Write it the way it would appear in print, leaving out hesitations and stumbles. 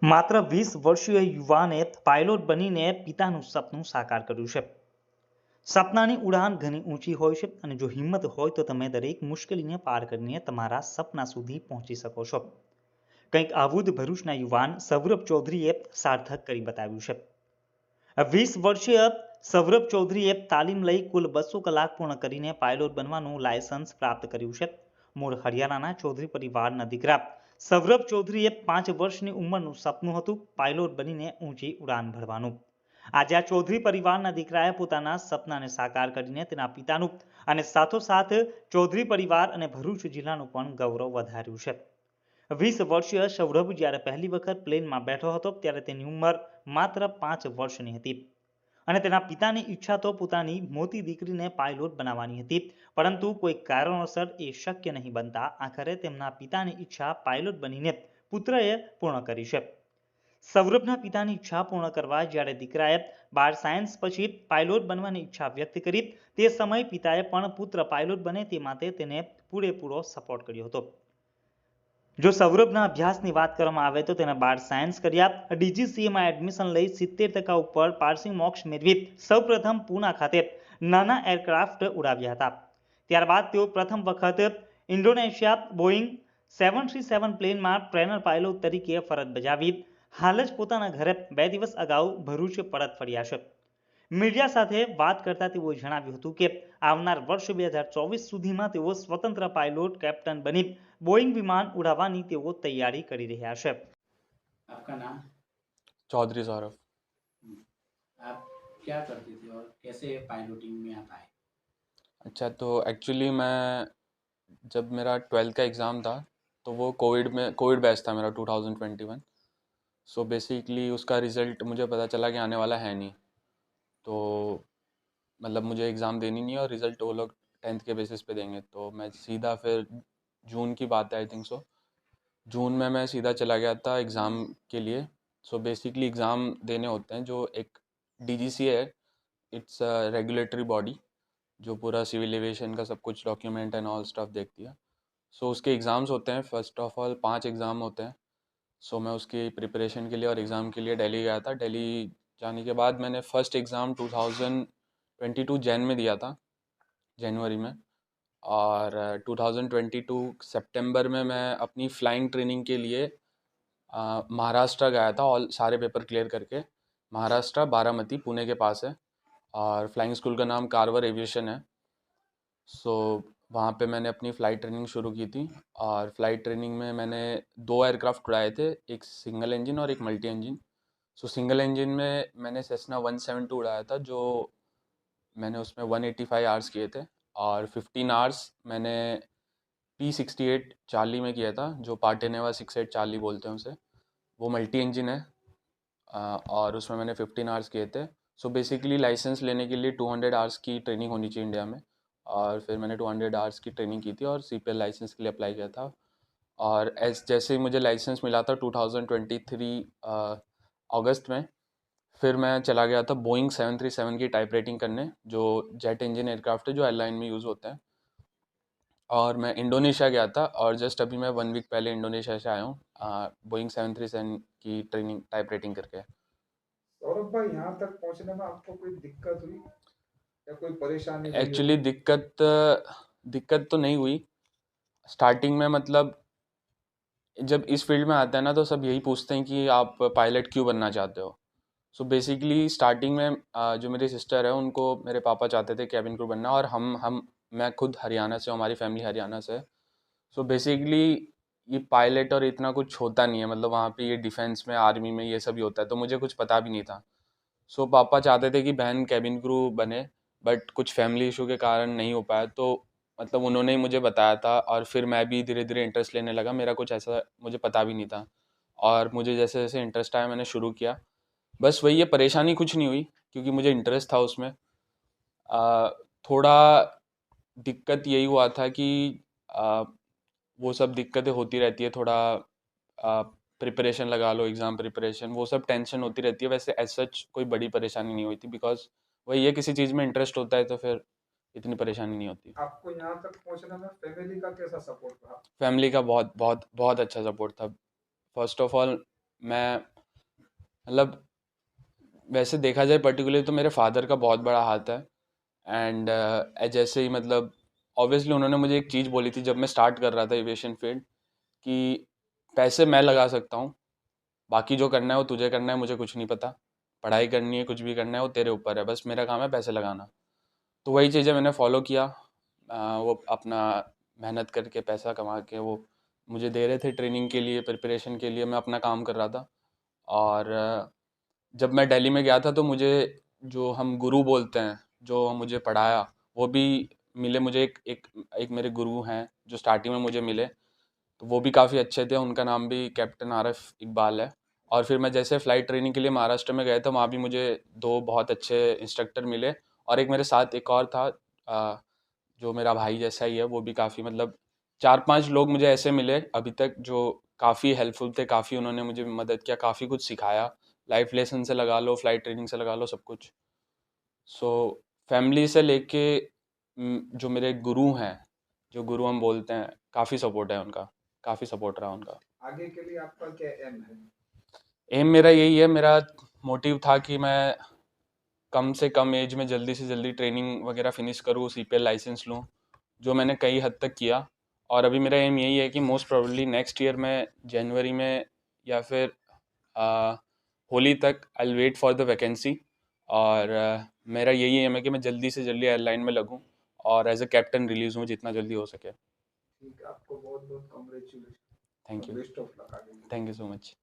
માત્ર 20 વર્ષીય યુવાને પાયલોટ બનીને પિતાનું સપનું સાકાર કર્યું છે. સપનાની ઉડાન ઘણી ઊંચી હોય છે અને જો હિંમત હોય તો તમે દરેક મુશ્કેલીને પાર કરીને તમારા સપના સુધી પહોંચી શકો છો. કંઈક આવું જ ભરૂચના યુવાન સૌરભ ચૌધરીએ સાર્થક કરી બતાવ્યું છે. 20 વર્ષીય સૌરભ ચૌધરીએ તાલીમ લઈ કુલ 200 કલાક પૂર્ણ કરીને પાયલોટ બનવાનું લાયસન્સ પ્રાપ્ત કર્યું છે. મૂળ હરિયાણાના ચૌધરી પરિવારના દીકરા સૌરભ ચૌધરીએ 5 વર્ષની ઉંમરનું સપનું હતું પાયલોટ બનીને ઊંચી ઉડાન ભરવાનું. આજે આ ચૌધરી પરિવારના દીકરાએ પોતાના સપનાને સાકાર કરીને તેના પિતાનું અને સાથોસાથ ચૌધરી પરિવાર અને ભરૂચ જિલ્લાનું પણ ગૌરવ વધાર્યું છે. 20 વર્ષીય સૌરભ જ્યારે પહેલી વખત પ્લેનમાં બેઠો હતો ત્યારે તેની ઉંમર માત્ર 5 વર્ષની હતી અને તેના પિતાની ઈચ્છા તો પોતાની મોટી દીકરીને પાયલોટ બનાવવાની હતી, પરંતુ કોઈ કારણોસર એ શક્ય નહીં બનતા આખરે તેમના પિતાની ઈચ્છા પાયલોટ બનીને પુત્રએ પૂર્ણ કરી છે. સૌરભના પિતાની ઈચ્છા પૂર્ણ કરવા જ્યારે દીકરાએ 12 સાયન્સ પછી પાયલોટ બનવાની ઈચ્છા વ્યક્ત કરી તે સમયે પિતાએ પણ પુત્ર પાયલોટ બને તે માટે તેને પૂરેપૂરો સપોર્ટ કર્યો હતો. જો સૌરભના અભ્યાસની વાત કરવામાં આવે તો તેને 12 સાયન્સ કર્યા, DGCAમાં એડમિશન લઈ 70% ઉપર પાસિંગ માર્ક્સ મેળવી સૌપ્રથમ પૂના ખાતે નાના એરક્રાફ્ટ ઉડાવ્યા હતા. ત્યારબાદ તેઓ પ્રથમ વખત ઇન્ડોનેશિયા બોઈંગ 737 પ્લેનમાં ટ્રેનર પાયલોટ તરીકે ફરજ બજાવી હાલ જ પોતાના ઘરે 2 દિવસ અગાઉ ભરૂચ પરત ફર્યા છે. મીડિયા સાથે વાત કરતા તેઓએ જણાવ્યું હતું કે આવનાર વર્ષ 2024 સુધીમાં તેઓ સ્વતંત્ર પાયલોટ કેપ્ટન બની બોઈંગ વિમાન ઉડાવવાની તેઓ તૈયારી કરી રહ્યા છે. आपका नाम? चौधरी सौरभ। आप क्या करते थे और कैसे पायलटिंग में आप आए? अच्छा, तो एक्चुअली मैं जब मेरा 12th का एग्ज़ाम था तो वो कोविड बैच था मेरा 2021। सो बेसिकली उसका रिज़ल्ट मुझे पता चला कि आने वाला है नहीं, तो मतलब मुझे एग्ज़ाम देनी नहीं है और रिज़ल्ट वो लोग 10th के बेसिस पे देंगे। तो मैं सीधा फिर जून की बात है आई थिंक सो, जून में मैं सीधा चला गया था एग्ज़ाम के लिए। सो बेसिकली एग्ज़ाम देने होते हैं जो एक DGCA है, इट्स अ रेगुलेटरी बॉडी जो पूरा सिविल एविएशन का सब कुछ डॉक्यूमेंट एंड ऑल स्टफ देखती है। सो उसके एग्ज़ाम्स होते हैं, फर्स्ट ऑफ ऑल 5 एग्ज़ाम होते हैं। सो मैं उसकी प्रिपरेशन के लिए और एग्ज़ाम के लिए दिल्ली गया था। दिल्ली जाने के बाद मैंने फ़र्स्ट एग्ज़ाम 2022 जैन में दिया था, जनवरी में, और 2022 सितंबर में मैं अपनी फ़्लाइंग ट्रेनिंग के लिए महाराष्ट्र गया था, ऑल सारे पेपर क्लियर करके। महाराष्ट्र बारामती पुणे के पास है और फ्लाइंग स्कूल का नाम कार्वर एविएशन है। सो वहाँ पे मैंने अपनी फ़्लाइट ट्रेनिंग शुरू की थी और फ़्लाइट ट्रेनिंग में मैंने 2 एयरक्राफ्ट उड़ाए थे, एक सिंगल इंजन और एक मल्टी इंजन। सो सिंगल इंजन में मैंने सेस्ना 172 उड़ाया था, जो मैंने उसमें 185 आवर्स किए थे, और 15 आवर्स मैंने P-68 चार्ली में किया था, जो पार्टेनेवा 68 चार्ली बोलते हैं उसे। वो मल्टी इंजन है और उसमें मैंने 15 आवर्स किए थे। सो बेसिकली लाइसेंस लेने के लिए 200 आवर्स की ट्रेनिंग होनी चाहिए इंडिया में, और फिर मैंने 200 आवर्स की ट्रेनिंग की थी और CPL लाइसेंस के लिए अप्लाई किया था। और जैसे ही मुझे लाइसेंस मिला था 2023 अगस्त में, फिर मैं चला गया था बोइंग 737 की टाइप रेटिंग करने, जो जेट इंजन एयरक्राफ्ट है जो एयरलाइन में यूज़ होता है। और मैं इंडोनेशिया गया था और जस्ट अभी मैं 1 वीक पहले इंडोनेशिया से आया हूँ बोइंग 737 की ट्रेनिंग टाइप रेटिंग करके। सौरभ भाई, यहाँ तक पहुँचने में आपको कोई दिक्कत हुई या कोई परेशानी हुई? एक्चुअली दिक्कत तो नहीं हुई स्टार्टिंग में। मतलब जब इस फील्ड में आता है ना तो सब यही पूछते हैं कि आप पायलट क्यों बनना चाहते हो। सो बेसिकली स्टार्टिंग में जो मेरी सिस्टर है उनको मेरे पापा चाहते थे कैबिन क्रू बनना, और मैं खुद हरियाणा से हूँ, हमारी फैमिली हरियाणा से है। सो बेसिकली ये पायलट और इतना कुछ होता नहीं है, मतलब वहाँ पे ये डिफेंस में आर्मी में ये सब ही होता है, तो मुझे कुछ पता भी नहीं था। सो पापा चाहते थे कि बहन कैबिन क्रू बने, बट कुछ फैमिली इशू के कारण नहीं हो पाया, तो मतलब उन्होंने ही मुझे बताया था और फिर मैं भी धीरे धीरे इंटरेस्ट लेने लगा। मेरा कुछ ऐसा मुझे पता भी नहीं था और मुझे जैसे जैसे इंटरेस्ट आया मैंने शुरू किया। बस वही है, परेशानी कुछ नहीं हुई क्योंकि मुझे इंटरेस्ट था उसमें। थोड़ा दिक्कत यही हुआ था कि वो सब दिक्कतें होती रहती है, थोड़ा प्रिपरेशन लगा लो, एग्ज़ाम प्रिपरेशन, वो सब टेंशन होती रहती है। वैसे एज सच कोई बड़ी परेशानी नहीं हुई थी, बिकॉज वही है, किसी चीज़ में इंटरेस्ट होता है तो फिर इतनी परेशानी नहीं होती। आपको यहाँ तक पहुँचने में फैमिली का कैसा सपोर्ट रहा? फैमिली का बहुत बहुत बहुत अच्छा सपोर्ट था। फर्स्ट ऑफ ऑल मैं मतलब वैसे देखा जाए पर्टिकुलरली तो मेरे फादर का बहुत बड़ा हाथ है। एंड जैसे ही मतलब ऑब्वियसली उन्होंने मुझे एक चीज़ बोली थी जब मैं स्टार्ट कर रहा था एविएशन फील्ड, कि पैसे मैं लगा सकता हूँ, बाकी जो करना है वो तुझे करना है, मुझे कुछ नहीं पता। पढ़ाई करनी है, कुछ भी करना है वो तेरे ऊपर है, बस मेरा काम है पैसे लगाना। तो वही चीज़ें मैंने फॉलो किया। वो अपना मेहनत करके पैसा कमा के वो मुझे दे रहे थे ट्रेनिंग के लिए, प्रिपरेशन के लिए, मैं अपना काम कर रहा था। और जब मैं दिल्ली में गया था तो मुझे जो हम गुरु बोलते हैं, जो मुझे पढ़ाया, वो भी मिले मुझे। एक मेरे गुरु हैं जो स्टार्टिंग में मुझे मिले, तो वो भी काफ़ी अच्छे थे। उनका नाम भी कैप्टन आरिफ इकबाल है। और फिर मैं जैसे फ़्लाइट ट्रेनिंग के लिए महाराष्ट्र में गया था, वहाँ भी मुझे 2 बहुत अच्छे इंस्ट्रक्टर मिले। और एक मेरे साथ एक और था, जो मेरा भाई जैसा ही है, वो भी काफ़ी मतलब 4-5 लोग मुझे ऐसे मिले अभी तक जो काफ़ी हेल्पफुल थे, काफ़ी उन्होंने मुझे मदद किया, काफ़ी कुछ सिखाया। लाइफ लेसन से लगा लो, फ्लाइट ट्रेनिंग से लगा लो, सब कुछ। सो फैमिली से लेके जो मेरे गुरु हैं, जो गुरु हम बोलते हैं, काफ़ी सपोर्ट है उनका, काफ़ी सपोर्ट रहा उनका। आगे के लिए आपका क्या एम है? एम मेरा यही है, मेरा मोटिव था कि मैं कम से कम एज में जल्दी से जल्दी ट्रेनिंग वगैरह फिनिश करूँ, सीपीएल लाइसेंस लूँ, जो मैंने कई हद तक किया। और अभी मेरा एम यही है कि मोस्ट प्रोबेबली नेक्स्ट ईयर में जनवरी में या फिर होली तक I will wait for the vacancy. और मेरा यही एम है कि मैं जल्दी से जल्दी एयरलाइन में लगूँ और एज अ कैप्टन रिलीज़ हूँ जितना जल्दी हो सके। ठीक है, आपको बहुत बहुत कॉन्ग्रेचुलेशन थैंक और यू, बेस्ट ऑफ लक आगे के लिए। Thank you so much.